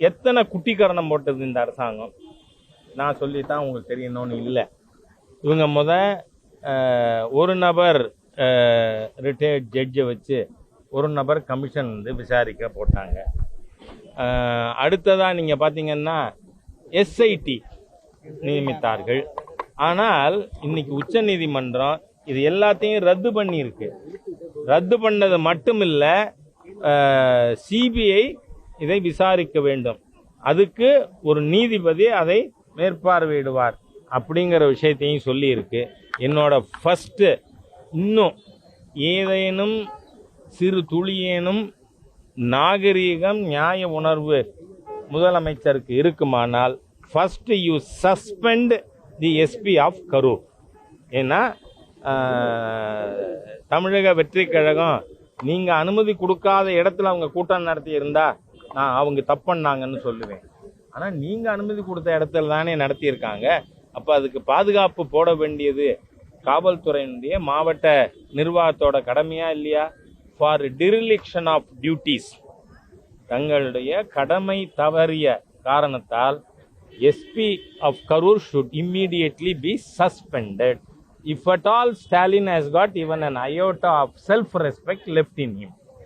எத்தனை குட்டிக்கரணம் போட்டது இந்த அரசாங்கம்? நான் சொல்லித்தான் உங்களுக்கு தெரியணும்னு இல்லை. இவங்க ஒரு நபர் ரிட்டையர்ட் ஜட்ஜை வச்சு ஒரு நபர் கமிஷன் வந்து விசாரிக்க போட்டாங்க. அடுத்ததாக நீங்கள் பார்த்தீங்கன்னா எஸ்ஐடி நியமித்தார்கள். ஆனால் இன்னைக்கு உச்ச நீதிமன்றம் இது எல்லாத்தையும் ரத்து பண்ணியிருக்கு. ரத்து பண்ணது மட்டும் இல்லை, சிபிஐ இதை விசாரிக்க வேண்டும், அதுக்கு ஒரு நீதிபதி அதை மேற்பார்வையிடுவார் அப்படிங்கிற விஷயத்தையும் சொல்லியிருக்கு. என்னோட ஃபஸ்ட்டு இன்னும் ஏதேனும் சிறு துளியேனும் நாகரீகம் நியாய உணர்வு முதலமைச்சருக்கு இருக்குமானால் first you suspend the SP of Karur. ஏன்னா தமிழக வெற்றி கழகம் நீங்கள் அனுமதி கொடுக்காத இடத்துல அவங்க கூட்டம் நடத்தி இருந்தா நான் அவங்க தப்புன்னாங்கன்னு சொல்லுவேன். ஆனால் நீங்கள் அனுமதி கொடுத்த இடத்துல தானே நடத்தியிருக்காங்க. அப்போ அதுக்கு பாதுகாப்பு போட வேண்டியது காவல்துறையினுடைய மாவட்ட நிர்வாகத்தோட கடமையா இல்லையா? ஃபார் டிரிலிக்ஷன் ஆஃப் டியூட்டிஸ், தங்களுடைய கடமை தவறிய காரணத்தால் SP of Karur should immediately be suspended if at all Stalin has got even an iota of self-respect left in him.